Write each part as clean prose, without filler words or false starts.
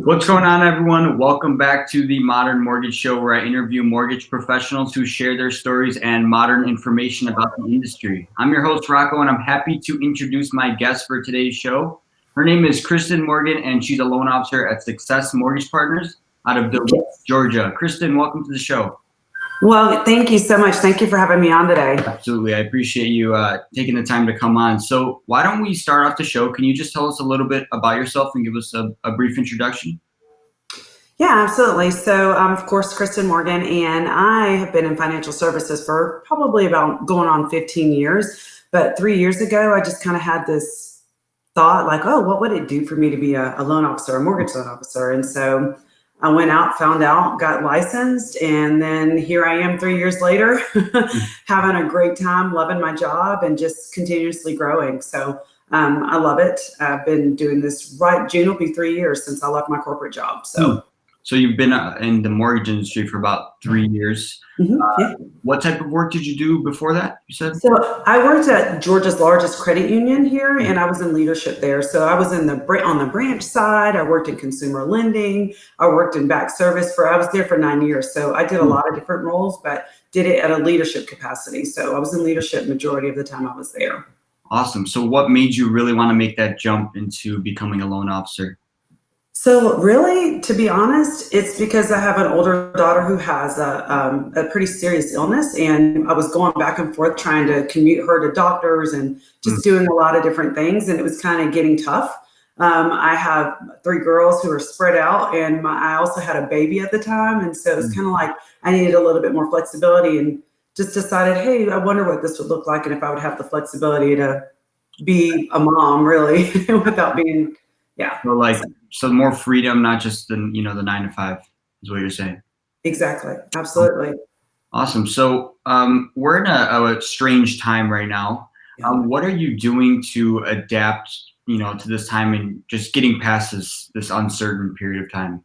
What's going on, everyone? Welcome back to the Modern Mortgage Show, where I interview mortgage professionals who share their stories and modern information about the industry. I'm your host, Rocco, and I'm happy to introduce my guest for today's show. Her name is Kristen Morgan, and she's a loan officer at Success Mortgage Partners out of Duluth, Georgia. Kristen, welcome to the show. Well, thank you so much. Thank you for having me on today. Absolutely. I appreciate you taking the time to come on. So why don't we start off the show? Can you just tell us a little bit about yourself and give us a brief introduction? Yeah, absolutely. So I'm, of course, Kristen Morgan, and I have been in financial services for probably about going on 15 years. But 3 years ago, I just kind of had this thought like, oh, what would it do for me to be a loan officer, a mortgage loan officer? And so I went out, found out, got licensed, and then here I am 3 years later, having a great time, loving my job, and just continuously growing. So I love it. I've been doing this June will be 3 years since I left my corporate job. So you've been in the mortgage industry for about 3 years. Yeah. What type of work did you do before that, you said? So I worked at Georgia's largest credit union here, and I was in leadership there. So I was on the branch side. I worked in consumer lending. I worked in back service I was there for 9 years. So I did a lot of different roles, but did it at a leadership capacity. So I was in leadership majority of the time I was there. Awesome. So what made you really want to make that jump into becoming a loan officer? So really, to be honest, it's because I have an older daughter who has a pretty serious illness, and I was going back and forth trying to commute her to doctors and just doing a lot of different things, and it was kind of getting tough. I have 3 girls who are spread out, and I also had a baby at the time, and so it was kind of like I needed a little bit more flexibility, and just decided, hey, I wonder what this would look like, and if I would have the flexibility to be a mom, really, without being, yeah. So more freedom, not just the 9 to 5 is what you're saying. Exactly. Absolutely. Awesome. So we're in a strange time right now. What are you doing to adapt, to this time and just getting past this uncertain period of time?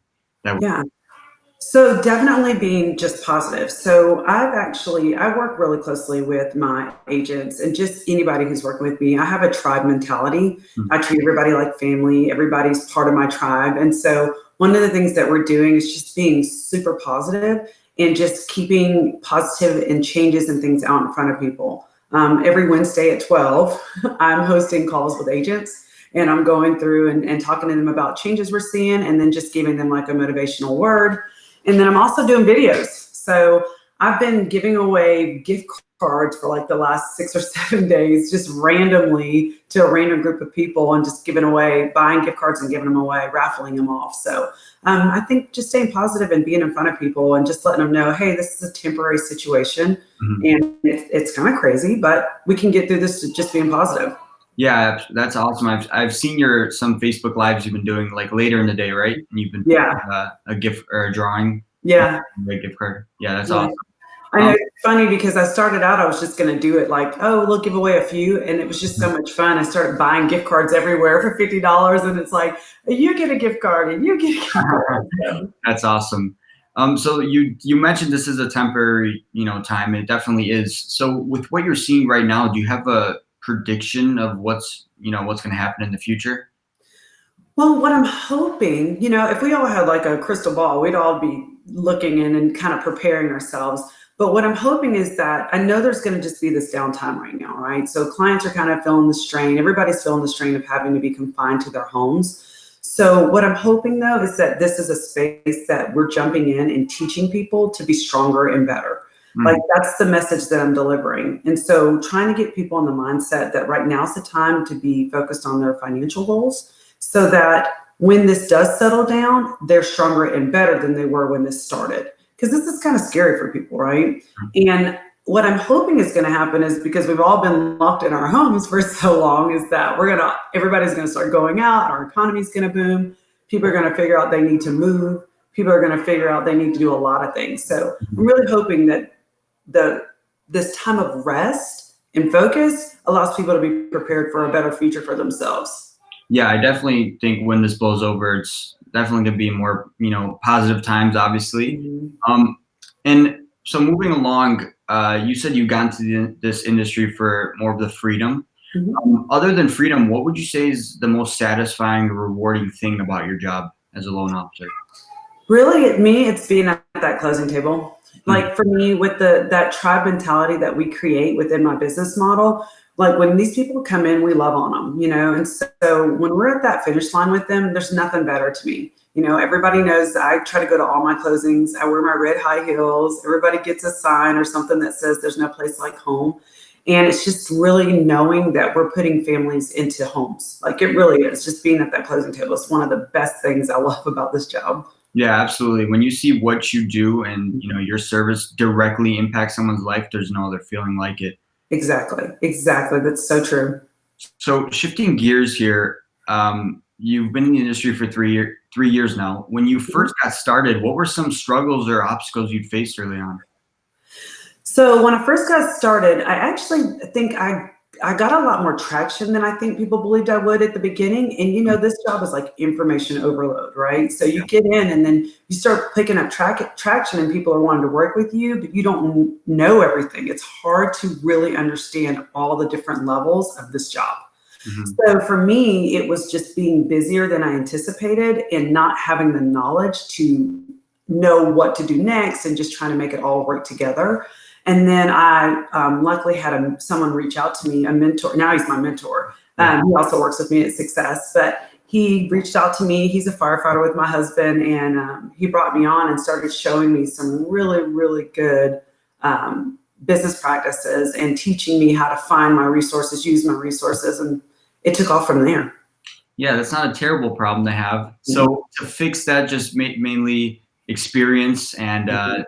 So definitely being just positive. So I work really closely with my agents and just anybody who's working with me. I have a tribe mentality. I treat everybody like family. Everybody's part of my tribe. And so one of the things that we're doing is just being super positive and just keeping positive and changes and things out in front of people. Every Wednesday at 12, I'm hosting calls with agents. And I'm going through and talking to them about changes we're seeing, and then just giving them like a motivational word. And then I'm also doing videos. So I've been giving away gift cards for like the last 6 or 7 days, just randomly to a random group of people, and just buying gift cards and giving them away, raffling them off. So I think just staying positive and being in front of people and just letting them know, hey, this is a temporary situation. And it's kind of crazy, but we can get through this just being positive. Yeah, that's awesome. I've seen some Facebook lives you've been doing like later in the day, right? And you've been a gift or a drawing. Yeah. A gift card. Yeah, that's awesome. I know it's funny because I started out, I was just going to do it like, oh, we'll give away a few. And it was just so much fun. I started buying gift cards everywhere for $50. And it's like, you get a gift card and you get a gift card. That's awesome. So you mentioned this is a temporary, time. It definitely is. So with what you're seeing right now, do you have a prediction of what's going to happen in the future? Well, what I'm hoping, if we all had like a crystal ball, we'd all be looking in and kind of preparing ourselves. But what I'm hoping is that I know there's going to just be this downtime right now, right? So clients are kind of feeling the strain. Everybody's feeling the strain of having to be confined to their homes. So what I'm hoping, though, is that this is a space that we're jumping in and teaching people to be stronger and better. Like that's the message that I'm delivering. And so trying to get people in the mindset that right now is the time to be focused on their financial goals, so that when this does settle down, they're stronger and better than they were when this started. Because this is kind of scary for people, right? And what I'm hoping is going to happen is, because we've all been locked in our homes for so long, is that everybody's going to start going out. Our economy's going to boom. People are going to figure out they need to move. People are going to figure out they need to do a lot of things. So I'm really hoping that this time of rest and focus allows people to be prepared for a better future for themselves. Yeah, I definitely think when this blows over, it's definitely going to be more, positive times, obviously. And so moving along, you said you got into this industry for more of the freedom. Other than freedom, what would you say is the most satisfying or rewarding thing about your job? as a loan officer? Really, me, it's being at that closing table. Like for me, with that tribe mentality that we create within my business model, like when these people come in, we love on them, and so when we're at that finish line with them, there's nothing better to me. Everybody knows I try to go to all my closings. I wear my red high heels. Everybody gets a sign or something that says there's no place like home. And it's just really knowing that we're putting families into homes. Like it really is. Just being at that closing table is one of the best things I love about this job. Yeah, absolutely. When you see what you do and your service directly impacts someone's life, there's no other feeling like it. Exactly. That's so true. So shifting gears here, you've been in the industry for 3 years now. When you first got started, what were some struggles or obstacles you'd faced early on? So when I first got started, I actually think I got a lot more traction than I think people believed I would at the beginning. And this job is like information overload, right? So you get in and then you start picking up traction and people are wanting to work with you, but you don't know everything. It's hard to really understand all the different levels of this job. So for me, it was just being busier than I anticipated and not having the knowledge to know what to do next and just trying to make it all work together. And then I luckily had someone reach out to me, a mentor. Now he's my mentor. He also works with me at Success, but he reached out to me. He's a firefighter with my husband, and he brought me on and started showing me some really, really good business practices and teaching me how to find my resources, use my resources, and it took off from there. Yeah, that's not a terrible problem to have. So to fix that, just mainly experience and a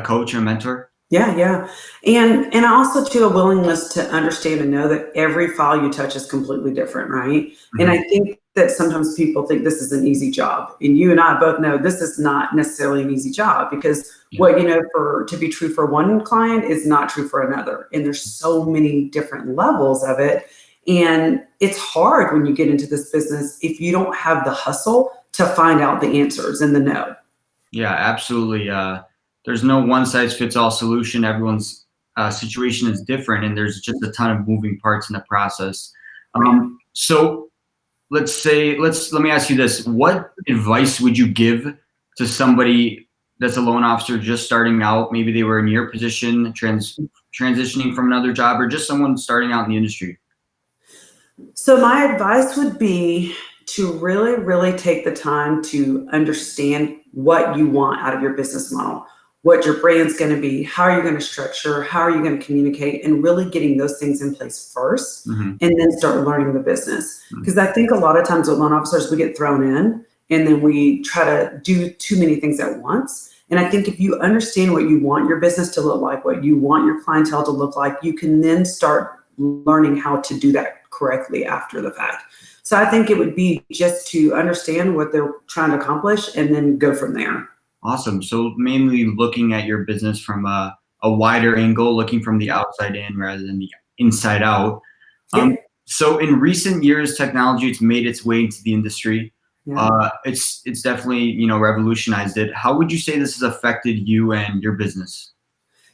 coach or mentor? Yeah. And also too, a willingness to understand and know that every file you touch is completely different, right? And I think that sometimes people think this is an easy job. And you and I both know this is not necessarily an easy job because what to be true for one client is not true for another. And there's so many different levels of it. And it's hard when you get into this business if you don't have the hustle to find out the answers and the know. Yeah, absolutely. There's no one size fits all solution. Everyone's situation is different, and there's just a ton of moving parts in the process. So let me ask you this: what advice would you give to somebody that's a loan officer just starting out? Maybe they were in your position, transitioning from another job, or just someone starting out in the industry. So my advice would be to really, really take the time to understand what you want out of your business model, what your brand's going to be, how are you going to structure, how are you going to communicate, and really getting those things in place first, and then start learning the business. Because I think a lot of times with loan officers, we get thrown in and then we try to do too many things at once. And I think if you understand what you want your business to look like, what you want your clientele to look like, you can then start learning how to do that correctly after the fact. So I think it would be just to understand what they're trying to accomplish and then go from there. Awesome. So mainly looking at your business from a wider angle, looking from the outside in rather than the inside out. So in recent years, technology has made its way into the industry. It's definitely, revolutionized it. How would you say this has affected you and your business?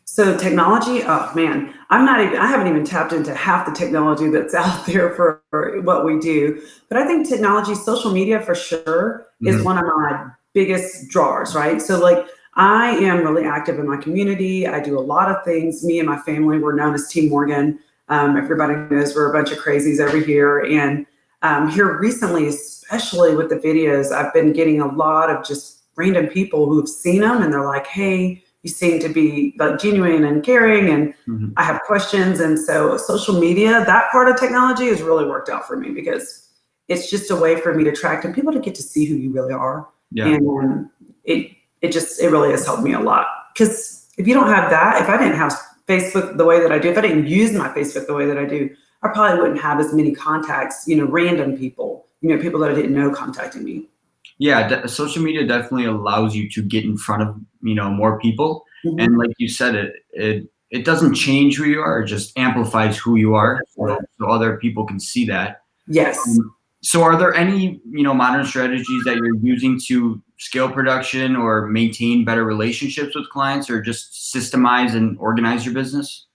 So technology, oh man, I haven't even tapped into half the technology that's out there for what we do. But I think technology, social media for sure is one of my biggest drawers, right? So like I am really active in my community. I do a lot of things. Me and my family, we're known as Team Morgan. Everybody knows we're a bunch of crazies over here. And here recently, especially with the videos, I've been getting a lot of just random people who've seen them and they're like, hey, you seem to be like genuine and caring and I have questions. And so social media, that part of technology has really worked out for me because it's just a way for me to attract and people to get to see who you really are. And it really has helped me a lot. Because if you don't have that, if I didn't have Facebook the way that I do, if I didn't use my Facebook the way that I do, I probably wouldn't have as many contacts, random people, people that I didn't know contacting me. Yeah, social media definitely allows you to get in front of, more people. And like you said, it doesn't change who you are, it just amplifies who you are. So other people can see that. Yes. So are there any, modern strategies that you're using to scale production or maintain better relationships with clients or just systemize and organize your business?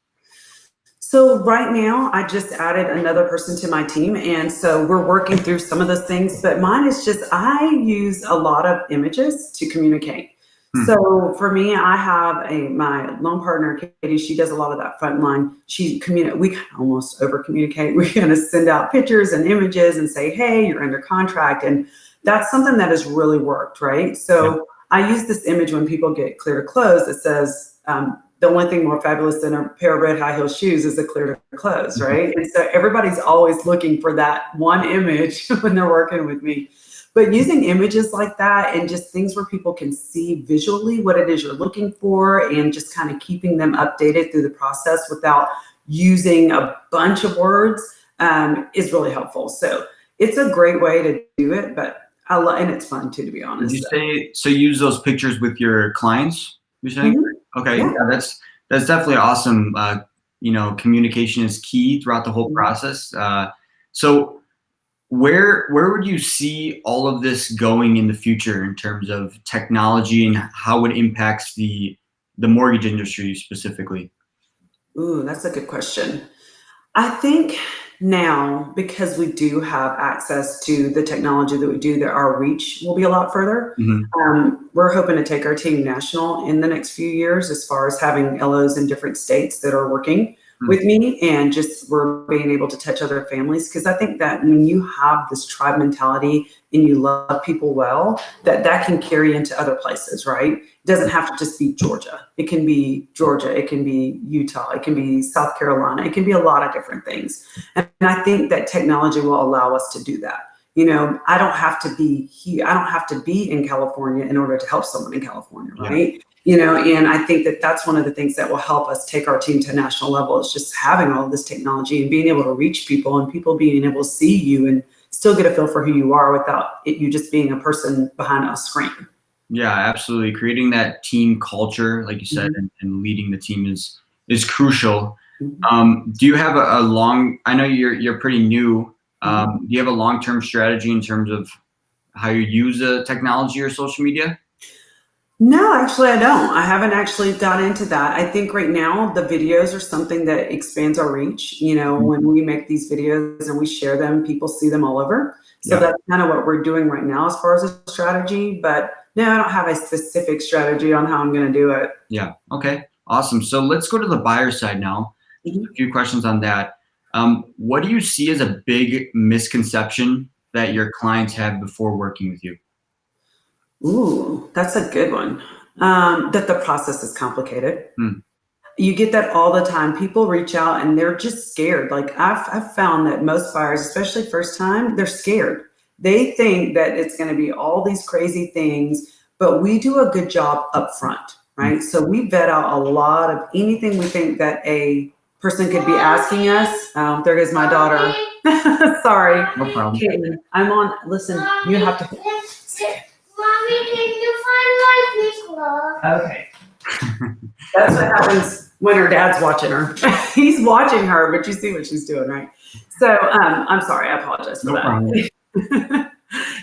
So right now, I just added another person to my team, and so we're working through some of those things. But mine is just I use a lot of images to communicate. So for me, I have my loan partner, Katie. She does a lot of that front line. We kind of almost over communicate. We're going to send out pictures and images and say, "Hey, you're under contract," and that's something that has really worked, right? So I use this image when people get clear to close that says. The only thing more fabulous than a pair of red high heel shoes is a clear to close, right? And so everybody's always looking for that one image when they're working with me. But using images like that and just things where people can see visually what it is you're looking for and just kind of keeping them updated through the process without using a bunch of words is really helpful. So it's a great way to do it, but and it's fun too, to be honest. Did you say, so use those pictures with your clients, you're saying? Mm-hmm. Okay, yeah, that's definitely awesome. Communication is key throughout the whole process. So where would you see all of this going in the future in terms of technology and how it impacts the mortgage industry specifically? Ooh, that's a good question. I think now, because we do have access to the technology that we do, that our reach will be a lot further. We're hoping to take our team national in the next few years as far as having LOs in different states that are working with me, and just we're being able to touch other families. Because I think that when you have this tribe mentality and you love people well, that can carry into other places, right? It doesn't have to just be Georgia. It can be Georgia. It can be Utah. It can be South Carolina. It can be a lot of different things. And I think that technology will allow us to do that. I don't have to be here. I don't have to be in California in order to help someone in California, right? And I think that that's one of the things that will help us take our team to a national level, is just having all of this technology and being able to reach people and people being able to see you and still get a feel for who you are without you just being a person behind a screen. Yeah, absolutely. Creating that team culture, like you said, and leading the team is crucial. Do you have a long? I know you're pretty new. Do you have a long-term strategy in terms of how you use the technology or social media? No, actually, I don't. I haven't actually got into that. I think right now the videos are something that expands our reach. When we make these videos and we share them, people see them all over. So that's kind of what we're doing right now as far as a strategy. But no, I don't have a specific strategy on how I'm going to do it. Yeah. Okay. Awesome. So let's go to the buyer side now. Just a few questions on that. What do you see as a big misconception that your clients have before working with you? Ooh, that's a good one. That the process is complicated. You get that all the time. People reach out and they're just scared. Like I've found that most buyers, especially first time, they're scared. They think that it's going to be all these crazy things, but we do a good job up front, right? So we vet out a lot of anything we think that a person could be asking us. There goes my daughter. Sorry. No problem. Caitlin, I'm on. Listen, you have to. Mommy, can you find my fish glove? Okay. That's what happens when her dad's watching her. He's watching her, but you see what she's doing, right? So I'm sorry. I apologize for that.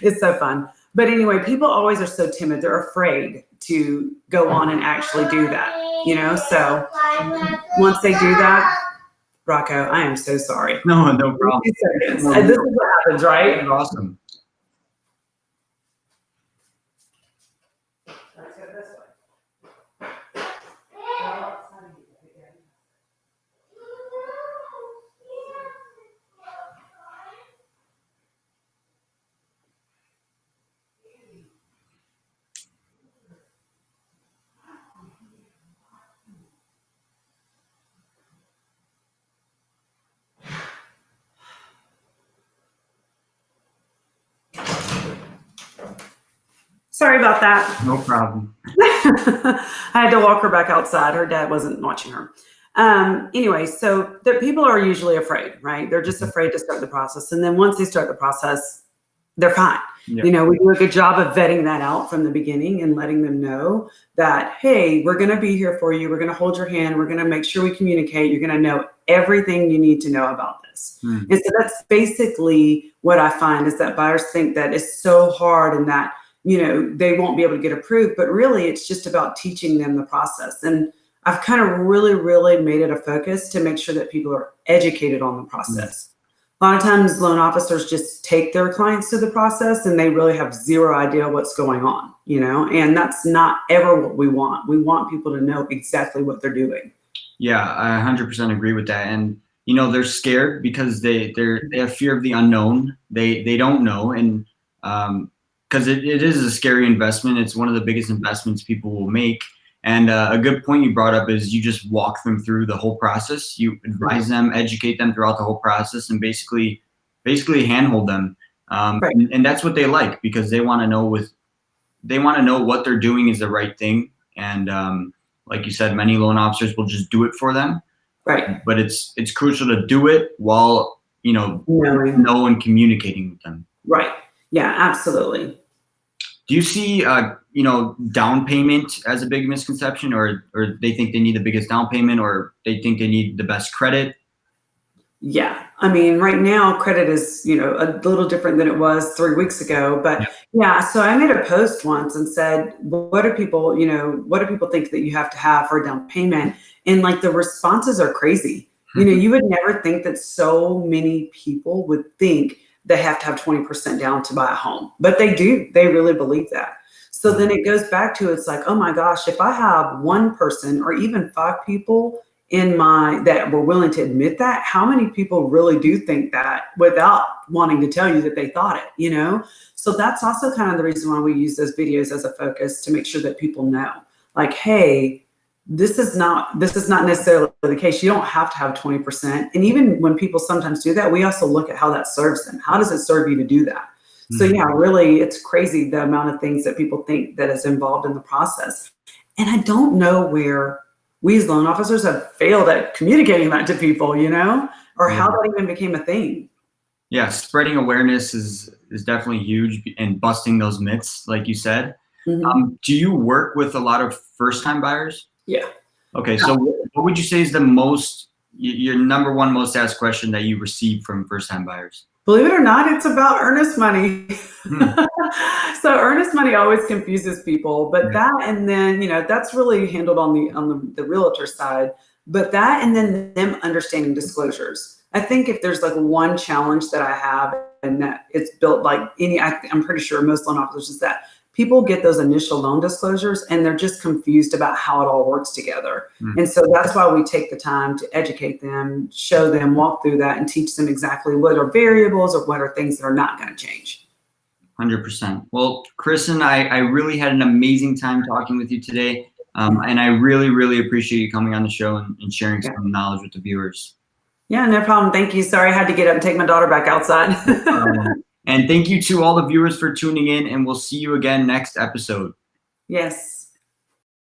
It's so fun. But anyway, people always are so timid. They're afraid to go on and actually do that, So once they do that, Rocco, I am so sorry. No problem. This is what happens, right? That's awesome. Sorry about that. No problem. I had to walk her back outside. Her dad wasn't watching her. Anyway, so people are usually afraid, right? They're just afraid to start the process. And then once they start the process, they're fine. We do a good job of vetting that out from the beginning and letting them know that, hey, we're going to be here for you. We're going to hold your hand. We're going to make sure we communicate. You're going to know everything you need to know about this. And so that's basically what I find, is that buyers think that it's so hard and that, they won't be able to get approved, but really it's just about teaching them the process. And I've kind of really made it a focus to make sure that people are educated on the process. A lot of times loan officers just take their clients through the process and they really have zero idea what's going on, and that's not ever what we want. We want people to know exactly what they're doing. Yeah, I 100% agree with that. And, they're scared because they have fear of the unknown. They don't know. And because it is a scary investment. It's one of the biggest investments people will make. And a good point you brought up is you just walk them through the whole process. You advise them, educate them throughout the whole process, and basically handhold them. Right. And that's what they like, because they want to know what they're doing is the right thing. And like you said, many loan officers will just do it for them. Right. But it's crucial to do it while know and communicating with them. Right. Yeah, absolutely. Do you see down payment as a big misconception, or they think they need the biggest down payment, or they think they need the best credit? Yeah. I mean, right now credit is, a little different than it was 3 weeks ago, but yeah. So I made a post once and said, what do people think that you have to have for a down payment? And like the responses are crazy. You would never think that so many people would think they have to have 20% down to buy a home, but they do. They really believe that. So then it goes back to, it's like, oh my gosh, if I have one person or even 5 people that were willing to admit that, how many people really do think that without wanting to tell you that they thought it, So that's also kind of the reason why we use those videos as a focus, to make sure that people know, like, hey, this is not necessarily the case. You don't have to have 20%. And even when people sometimes do that, we also look at how that serves them. How does it serve you to do that? Mm-hmm. So yeah, really, it's crazy the amount of things that people think that is involved in the process. And I don't know where we as loan officers have failed at communicating that to people, or how that even became a thing. Yeah, spreading awareness is definitely huge, and busting those myths, like you said. Mm-hmm. Do you work with a lot of first-time buyers? Yeah. Okay, so what would you say is your number one most asked question that you receive from first-time buyers? Believe it or not, it's about earnest money. So earnest money always confuses people, but that, and then, that's really handled on the realtor side, but that, and then them understanding disclosures. I think if there's like one challenge that I have, and that it's built like I'm pretty sure most loan officers, is that people get those initial loan disclosures and they're just confused about how it all works together. And so that's why we take the time to educate them, show them, walk through that, and teach them exactly what are variables or what are things that are not going to change. 100%. Well, Kristen, I really had an amazing time talking with you today. And I really appreciate you coming on the show and sharing some knowledge with the viewers. Yeah, no problem. Thank you. Sorry I had to get up and take my daughter back outside. And thank you to all the viewers for tuning in, and we'll see you again next episode. Yes.